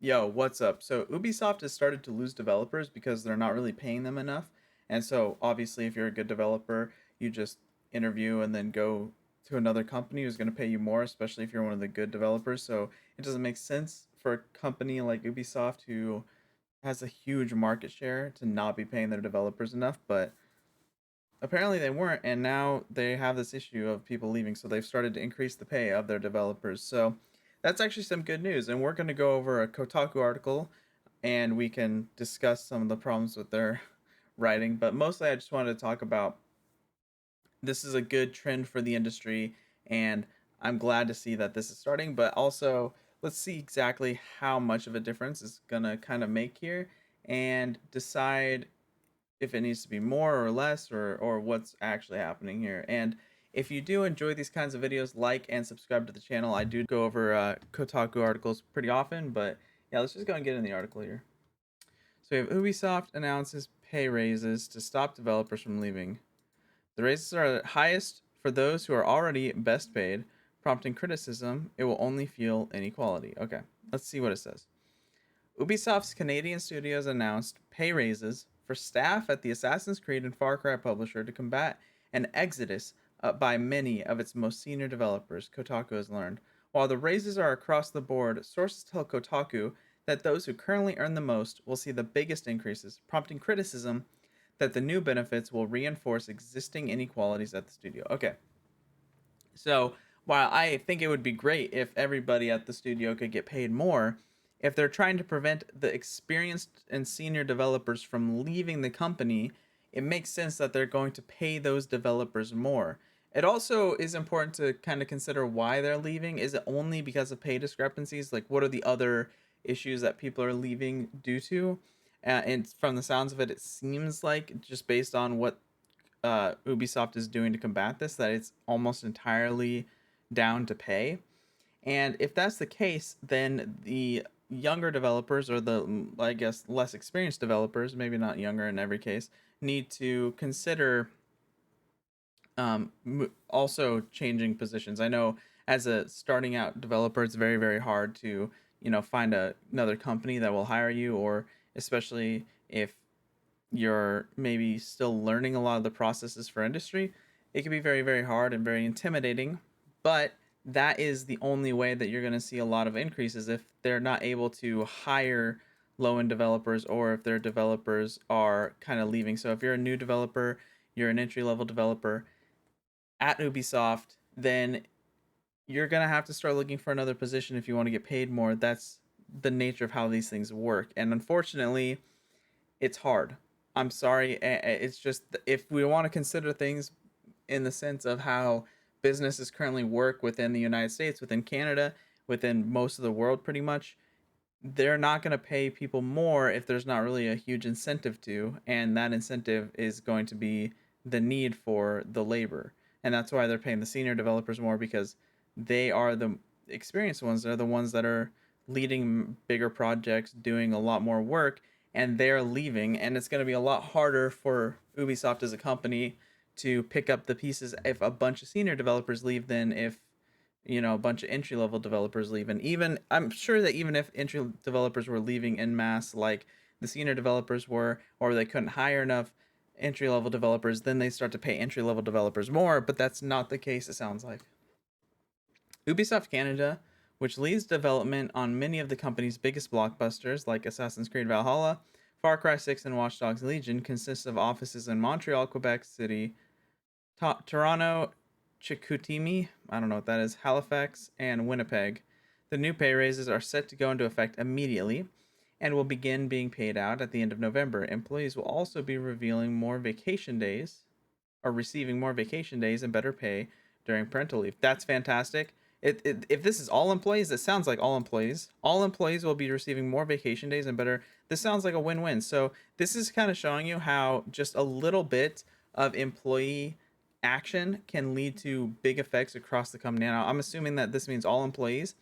Yo, what's up? So Ubisoft has started to lose developers because they're not really paying them enough. And so obviously if you're a good developer, you just interview and then go to another company who's going to pay you more, especially if you're one of the good developers. So it doesn't make sense for a company like Ubisoft who has a huge market share to not be paying their developers enough, but apparently they weren't, and now they have this issue of people leaving, so they've started to increase the pay of their developers. So that's actually some good news, and we're going to go over a Kotaku article and we can discuss some of the problems with their writing. But mostly, I just wanted to talk about this is a good trend for the industry, and I'm glad to see that this is starting. But also, let's see exactly how much of a difference it's gonna kind of make here, and decide if it needs to be more or less, or what's actually happening here. And if you do enjoy these kinds of videos, like and subscribe to the channel. I do go over Kotaku articles pretty often, but yeah, let's just go and get in the article here. So we have Ubisoft announces pay raises to stop developers from leaving. The raises are highest for those who are already best paid, prompting criticism. It will only fuel inequality. Okay, let's see what it says. Ubisoft's Canadian studios announced pay raises for staff at the Assassin's Creed and Far Cry publisher to combat an exodus by many of its most senior developers, Kotaku has learned. While the raises are across the board, sources tell Kotaku that those who currently earn the most will see the biggest increases, prompting criticism that the new benefits will reinforce existing inequalities at the studio. Okay, so while I think it would be great if everybody at the studio could get paid more, if they're trying to prevent the experienced and senior developers from leaving the company, it makes sense that they're going to pay those developers more. It also is important to kind of consider why they're leaving. Is it only because of pay discrepancies? Like, what are the other issues that people are leaving due to? And from the sounds of it, it seems like just based on what Ubisoft is doing to combat this, that it's almost entirely down to pay. And if that's the case, then the younger developers, or the, I guess, less experienced developers, maybe not younger in every case, need to consider also changing positions. I know as a starting out developer, it's very, very hard to, find another company that will hire you, or especially if you're maybe still learning a lot of the processes for industry, it can be very, very hard and very intimidating. But that is the only way that you're going to see a lot of increases if they're not able to hire low end developers, or if their developers are kind of leaving. So if you're a new developer, you're an entry level developer at Ubisoft, then you're going to have to start looking for another position if you want to get paid more. That's the nature of how these things work. And unfortunately, it's hard. I'm sorry. It's just, if we want to consider things in the sense of how businesses currently work within the United States, within Canada, within most of the world, pretty much, they're not going to pay people more if there's not really a huge incentive to, and that incentive is going to be the need for the labor. And that's why they're paying the senior developers more, because they are the experienced ones. They're the ones that are leading bigger projects, doing a lot more work, and they're leaving. And it's going to be a lot harder for Ubisoft as a company to pick up the pieces if a bunch of senior developers leave than if a bunch of entry level developers leave. And even, I'm sure that even if entry developers were leaving en masse like the senior developers were, or they couldn't hire enough entry level developers, then they start to pay entry level developers more. But that's not the case, it sounds like. Ubisoft Canada, which leads development on many of the company's biggest blockbusters like Assassin's Creed Valhalla, Far Cry 6, and Watch Dogs Legion, consists of offices in Montreal, Quebec City, Toronto, Chicoutimi, I don't know what that is, Halifax, and Winnipeg. The new pay raises are set to go into effect immediately and will begin being paid out at the end of November. Employees will also be revealing more vacation days, or receiving more vacation days and better pay during parental leave. That's fantastic. If this is all employees, it sounds like all employees. All employees will be receiving more vacation days and better. This sounds like a win-win. So this is kind of showing you how just a little bit of employee action can lead to big effects across the company. Now, I'm assuming that this means all employees.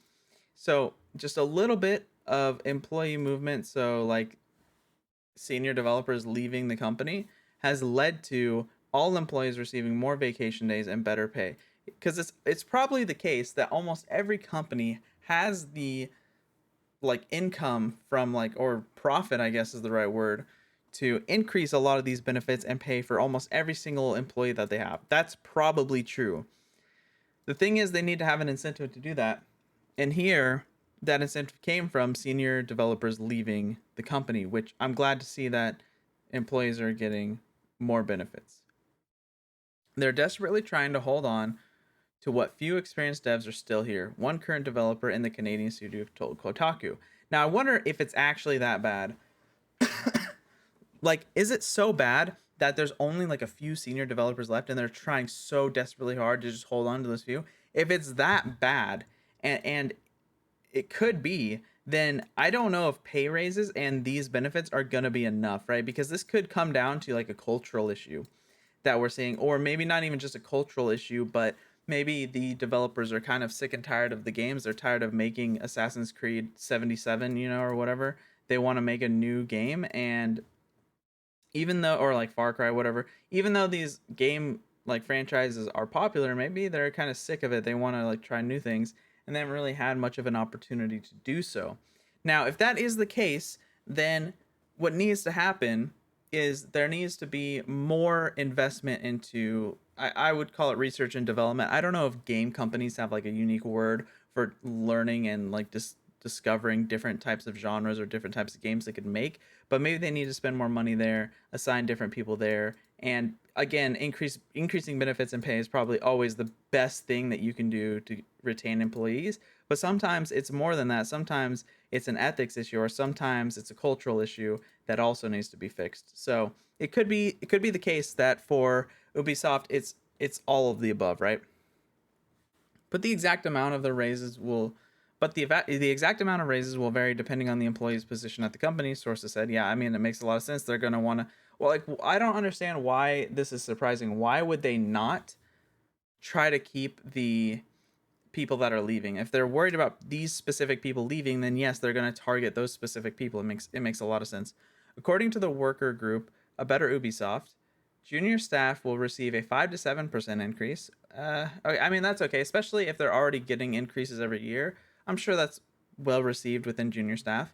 So just a little bit of employee movement, so like senior developers leaving the company, has led to all employees receiving more vacation days and better pay. Because it's probably the case that almost every company has the like income from like, or profit, I guess is the right word, to increase a lot of these benefits and pay for almost every single employee that they have. That's probably true. The thing is, they need to have an incentive to do that. And here, that incentive came from senior developers leaving the company, which I'm glad to see that employees are getting more benefits. They're desperately trying to hold on to what few experienced devs are still here. One current developer in the Canadian studio told Kotaku. Now, I wonder if it's actually that bad. Like, is it so bad that there's only like a few senior developers left and they're trying so desperately hard to just hold on to those few? If it's that bad, and it could be, then I don't know if pay raises and these benefits are going to be enough, right? Because this could come down to like a cultural issue that we're seeing, or maybe not even just a cultural issue, but maybe the developers are kind of sick and tired of the games. They're tired of making Assassin's Creed 77, or whatever. They want to make a new game, and even though, or like Far Cry, whatever, even though these game like franchises are popular, maybe they're kind of sick of it. They want to like try new things, and they haven't really had much of an opportunity to do so. Now, if that is the case, then what needs to happen is there needs to be more investment into, I would call it research and development. I don't know if game companies have like a unique word for learning and like discovering different types of genres or different types of games they could make, but maybe they need to spend more money there, assign different people there, and again, increasing benefits and pay is probably always the best thing that you can do to retain employees. But sometimes it's more than that. Sometimes it's an ethics issue, or sometimes it's a cultural issue that also needs to be fixed. So it could be the case that for Ubisoft, it's all of the above, right? But the exact amount of the raises will, but the exact amount of raises will vary depending on the employee's position at the company. Sources said, yeah, I mean, it makes a lot of sense. They're going to want to, well, like, I don't understand why this is surprising. Why would they not try to keep the people that are leaving? If they're worried about these specific people leaving, then yes, they're going to target those specific people. It makes a lot of sense. According to the worker group, A Better Ubisoft, junior staff will receive a 5 to 7% increase. Okay, I mean, that's okay, especially if they're already getting increases every year. I'm sure that's well received within junior staff.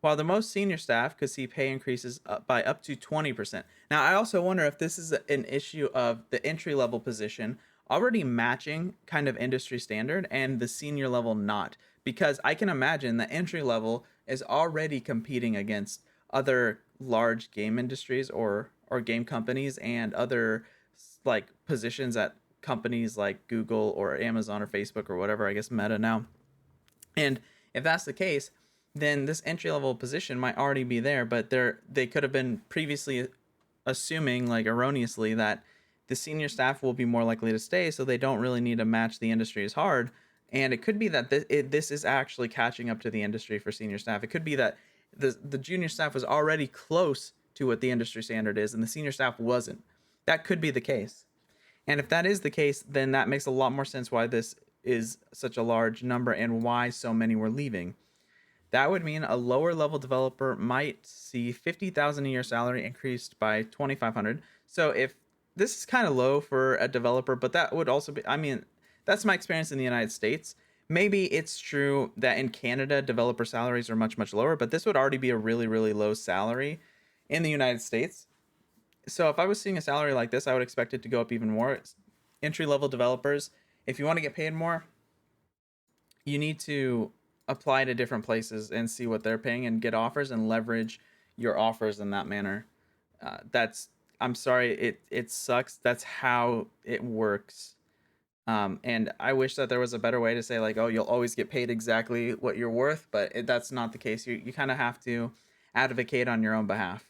While the most senior staff could see pay increases by up to 20%. Now, I also wonder if this is an issue of the entry level position already matching kind of industry standard and the senior level not. Because I can imagine the entry level is already competing against other large game industries or game companies and other like positions at companies like Google or Amazon or Facebook or whatever, I guess Meta now. And if that's the case, then this entry level position might already be there, but they could have been previously assuming like erroneously that the senior staff will be more likely to stay, so they don't really need to match the industry as hard. And it could be that this is actually catching up to the industry for senior staff. It could be that the junior staff was already close to what the industry standard is, and the senior staff wasn't. That could be the case. And if that is the case, then that makes a lot more sense why this is such a large number and why so many were leaving. That would mean a lower level developer might see 50,000 a year salary increased by 2,500. So if this is kind of low for a developer, but that would also be, I mean, that's my experience in the United States. Maybe it's true that in Canada developer salaries are much lower, but this would already be a really low salary in the United States. So if I was seeing a salary like this, I would expect it to go up even more. Entry level developers, if you want to get paid more, you need to apply to different places and see what they're paying and get offers and leverage your offers in that manner. That's I'm sorry, it sucks. That's how it works. And I wish that there was a better way to say like, oh, you'll always get paid exactly what you're worth, but that's not the case. You kind of have to advocate on your own behalf.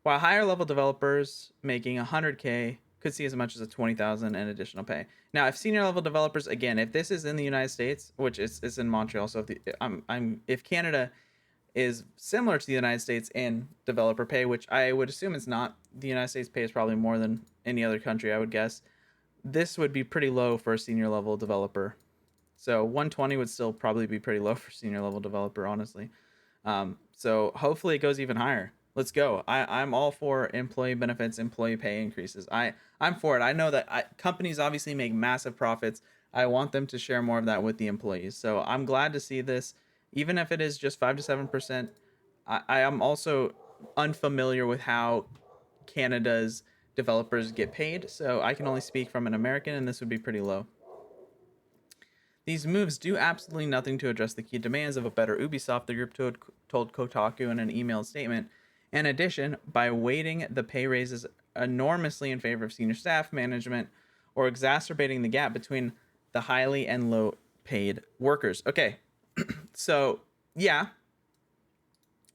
While higher level developers making 100K could see as much as a 20,000 in additional pay. Now, if senior level developers, again, if this is in the United States, which is in Montreal, so if Canada is similar to the United States in developer pay, which I would assume it's not, the United States pay is probably more than any other country, I would guess. This would be pretty low for a senior level developer. So 120 would still probably be pretty low for senior level developer, honestly. So hopefully it goes even higher. Let's go. I'm all for employee benefits, employee pay increases. I'm for it. I know that companies obviously make massive profits. I want them to share more of that with the employees. So I'm glad to see this. even if it is just 5 to 7%. I am also unfamiliar with how Canada's developers get paid, so I can only speak from an American, and this would be pretty low. These moves do absolutely nothing to address the key demands of a better Ubisoft, the group told Kotaku in an emailed statement. In addition, by weighting the pay raises enormously in favor of senior staff, management, or exacerbating the gap between the highly and low paid workers. Okay, so yeah,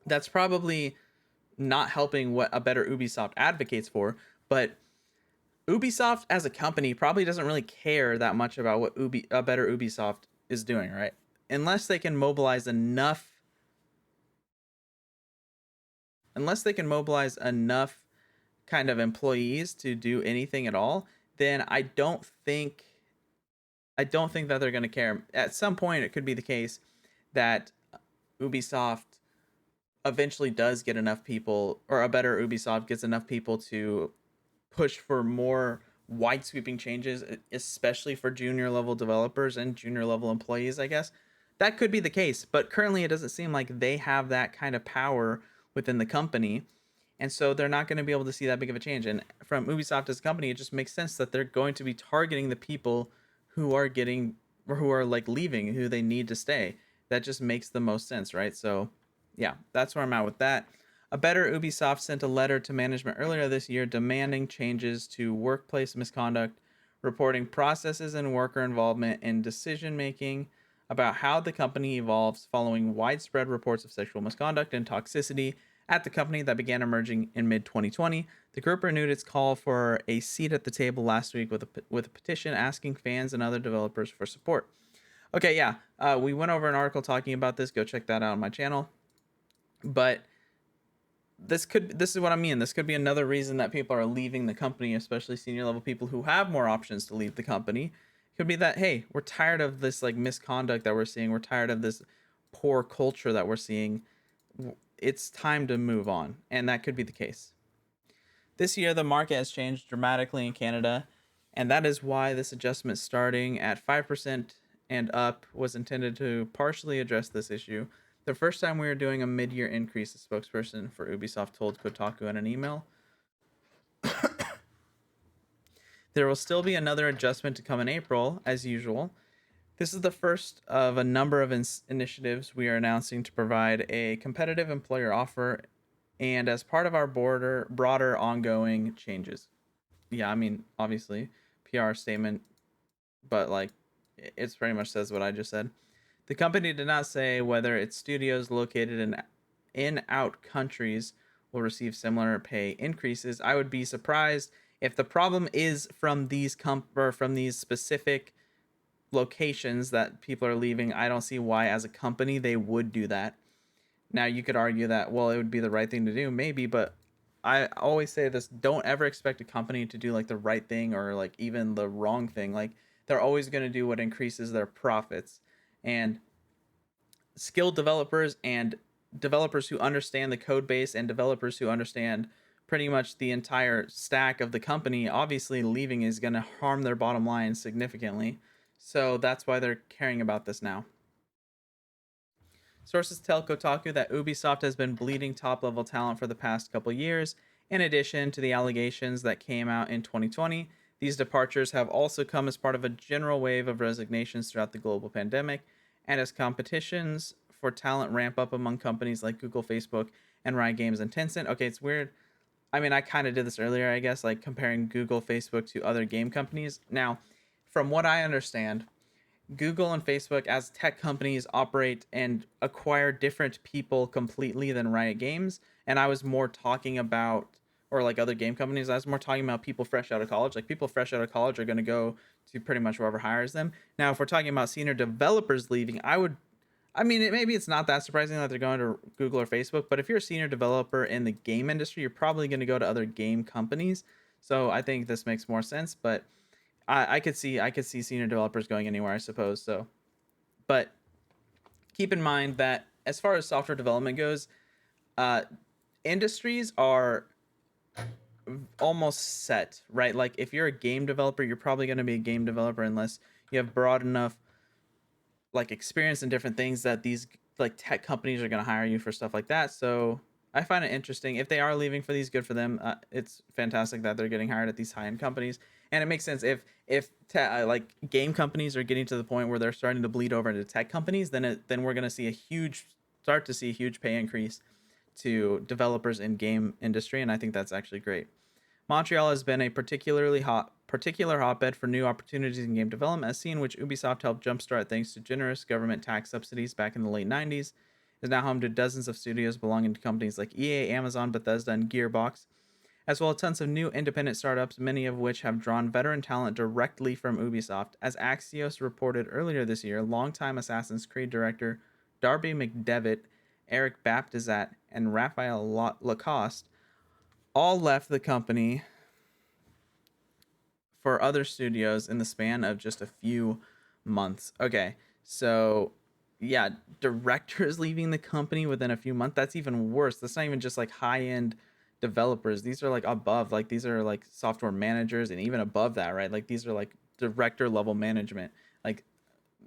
that's probably not helping what a better Ubisoft advocates for, but Ubisoft as a company probably doesn't really care that much about what a better Ubisoft is doing, right? Unless they can mobilize enough unless they can mobilize enough kind of employees to do anything at all, then I don't think that they're going to care. At some point it could be the case that Ubisoft eventually does get enough people, or a better Ubisoft gets enough people to push for more wide sweeping changes, especially for junior level developers and junior level employees, I guess. That could be the case, but currently it doesn't seem like they have that kind of power within the company. And so they're not going to be able to see that big of a change. And from Ubisoft as a company, it just makes sense that they're going to be targeting the people who are getting, or who are like leaving, who they need to stay. That just makes the most sense, right? So yeah, that's where I'm at with that. A better Ubisoft sent a letter to management earlier this year demanding changes to workplace misconduct, reporting processes and worker involvement in decision making, about how the company evolves following widespread reports of sexual misconduct and toxicity at the company that began emerging in mid 2020. The group renewed its call for a seat at the table last week with a petition asking fans and other developers for support. Okay, yeah, we went over an article talking about this. Go check that out on my channel. But this is what I mean. This could be another reason that people are leaving the company, especially senior level people who have more options to leave the company. It could be that, hey, we're tired of this like misconduct that we're seeing. We're tired of this poor culture that we're seeing. It's time to move on, and that could be the case. This year, the market has changed dramatically in Canada, and that is why this adjustment starting at 5% and up was intended to partially address this issue. The first time we are doing a mid year increase, the spokesperson for Ubisoft told Kotaku in an email. There will still be another adjustment to come in April, as usual. This is the first of a number of initiatives we are announcing to provide a competitive employer offer and as part of our broader ongoing changes. Yeah, I mean, obviously, PR statement, but like it's pretty much says what I just said. The company did not say whether its studios located in out countries will receive similar pay increases. I would be surprised if the problem is from these or from these specific locations that people are leaving. I don't see why as a company they would do that. Now you could argue that, well, it would be the right thing to do, maybe, but I always say this: don't ever expect a company to do like the right thing or like even the wrong thing. Like they're always going to do what increases their profits. And skilled developers and developers who understand the code base and developers who understand pretty much the entire stack of the company, obviously leaving is going to harm their bottom line significantly. So that's why they're caring about this now. Sources tell Kotaku that Ubisoft has been bleeding top level talent for the past couple years. In addition to the allegations that came out in 2020, these departures have also come as part of a general wave of resignations throughout the global pandemic and as competitions for talent ramp up among companies like Google, Facebook, and Riot Games and Tencent. Okay, it's weird. I mean, I kind of did this earlier, I guess, like comparing Google, Facebook to other game companies. Now, from what I understand, Google and Facebook as tech companies operate and acquire different people completely than Riot Games. And I was more talking about, or like other game companies, I was more talking about people fresh out of college. Like people fresh out of college are going to go to pretty much whoever hires them. Now, if we're talking about senior developers leaving, I mean, maybe it's not that surprising that they're going to Google or Facebook, but if you're a senior developer in the game industry, you're probably going to go to other game companies. So I think this makes more sense, but I could see senior developers going anywhere, I suppose. So, but keep in mind that as far as software development goes, uh, industries are almost set, right? Like if you're a game developer, you're probably going to be a game developer unless you have broad enough like experience in different things that these like tech companies are going to hire you for stuff like that. So I find it interesting. If they are leaving for these, good for them. It's fantastic that they're getting hired at these high end companies, and it makes sense like game companies are getting to the point where they're starting to bleed over into tech companies. Then we're going to see a huge pay increase to developers in game industry, and I think that's actually great. Montreal has been a particular hotbed for new opportunities in game development, a scene which Ubisoft helped jumpstart thanks to generous government tax subsidies back in the late 90s. Is now home to dozens of studios belonging to companies like EA, Amazon, Bethesda, and Gearbox, as well as tons of new independent startups, many of which have drawn veteran talent directly from Ubisoft. As Axios reported earlier this year, longtime Assassin's Creed director Darby McDevitt, Eric Baptizat, and Raphael Lacoste all left the company for other studios in the span of just a few months. Okay, so yeah, directors leaving the company within a few months. That's even worse. That's not even just like high end developers. These are like above, like these are like software managers and even above that, right? Like these are like director level management. Like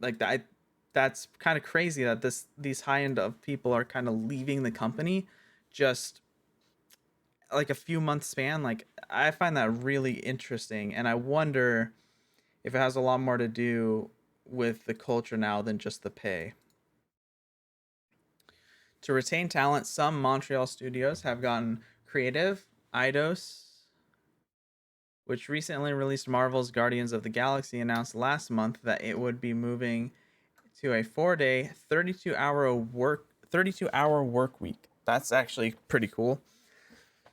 like that. That's kind of crazy that these high end of people are kind of leaving the company just like a few months span. Like I find that really interesting, and I wonder if it has a lot more to do with the culture now than just the pay. To retain talent, some Montreal studios have gotten creative. Eidos, which recently released Marvel's Guardians of the Galaxy, announced last month that it would be moving to a 4-day, 32-hour work week. That's actually pretty cool.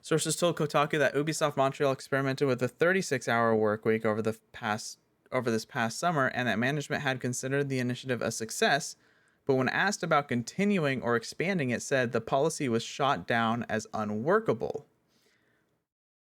Sources told Kotaku that Ubisoft Montreal experimented with a 36-hour work week over this past summer, and that management had considered the initiative a success. But when asked about continuing or expanding, it said the policy was shot down as unworkable.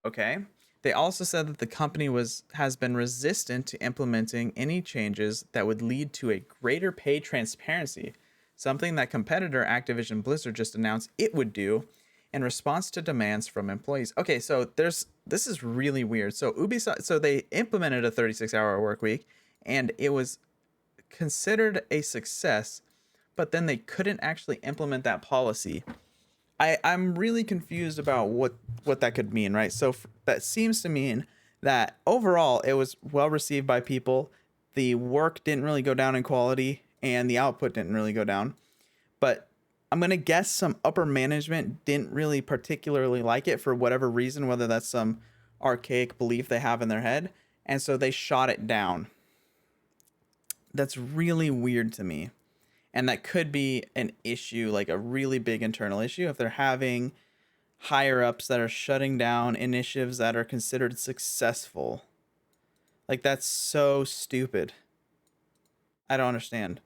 Okay. They also said that the company has been resistant to implementing any changes that would lead to a greater pay transparency, something that competitor Activision Blizzard just announced it would do in response to demands from employees. Okay, so this is really weird. So Ubisoft, so they implemented a 36-hour work week and it was considered a success, but then they couldn't actually implement that policy. I'm really confused about what that could mean, right? So that seems to mean that overall it was well received by people. The work didn't really go down in quality and the output didn't really go down. But I'm going to guess some upper management didn't really particularly like it for whatever reason, whether that's some archaic belief they have in their head. And so they shot it down. That's really weird to me. And that could be an issue, like a really big internal issue, if they're having higher ups that are shutting down initiatives that are considered successful. Like, that's so stupid. I don't understand.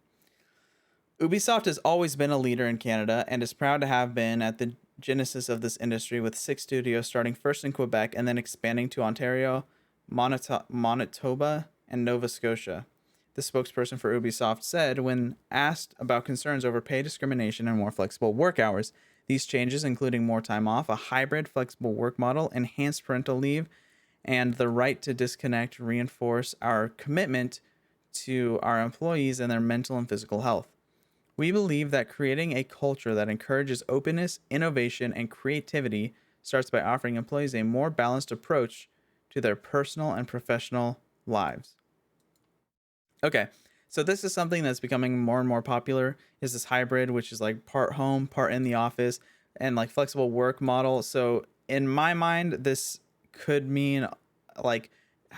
Ubisoft has always been a leader in Canada and is proud to have been at the genesis of this industry, with 6 studios starting first in Quebec and then expanding to Ontario, Manitoba, and Nova Scotia. The spokesperson for Ubisoft said when asked about concerns over pay discrimination and more flexible work hours, these changes, including more time off, a hybrid flexible work model, enhanced parental leave, and the right to disconnect, reinforce our commitment to our employees and their mental and physical health. We believe that creating a culture that encourages openness, innovation, and creativity starts by offering employees a more balanced approach to their personal and professional lives. Okay, so this is something that's becoming more and more popular, is this hybrid, which is like part home, part in the office, and like flexible work model. So in my mind, this could mean like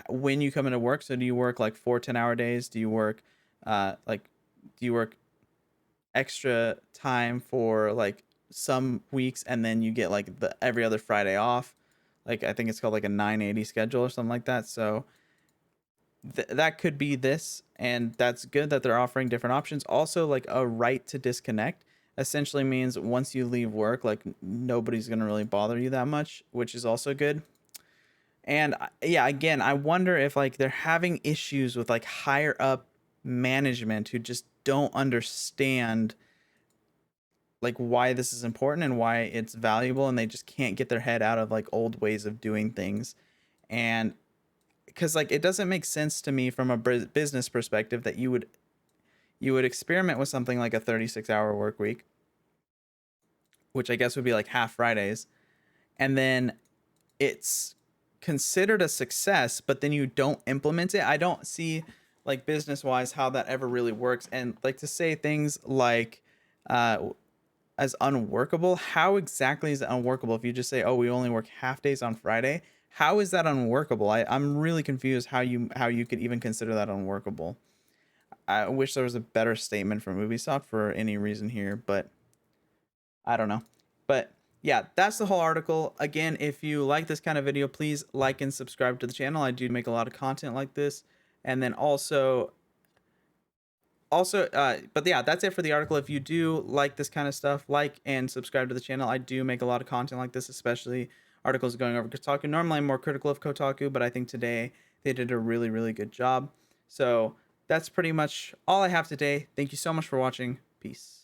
when you come into work. So do you work like 4 10-hour days? Do you work like do you work extra time for like some weeks and then you get like the every other Friday off? Like I think it's called like a 980 schedule or something like that. So that could be this, and that's good that they're offering different options. Also, like a right to disconnect essentially means once you leave work, like nobody's gonna really bother you that much, which is also good. And yeah, again, I wonder if like they're having issues with like higher up management who just don't understand like why this is important and why it's valuable, and they just can't get their head out of like old ways of doing things. And because like it doesn't make sense to me from a business perspective that you would experiment with something like a 36-hour work week, which I guess would be like half Fridays, and then it's considered a success, but then you don't implement it. I don't see, like, business wise how that ever really works. And like, to say things like as unworkable, how exactly is it unworkable if you just say, oh, we only work half days on Friday? How is that unworkable? I'm really confused how you could even consider that unworkable. I wish there was a better statement from Ubisoft for any reason here, but I don't know. But yeah, that's the whole article. Again, if you like this kind of video, please like and subscribe to the channel. I do make a lot of content like this. And then but yeah, that's it for the article. If you do like this kind of stuff, like and subscribe to the channel. I do make a lot of content like this, especially articles going over Kotaku. Normally I'm more critical of Kotaku, but I think today they did a really, really good job. So that's pretty much all I have today. Thank you so much for watching. Peace.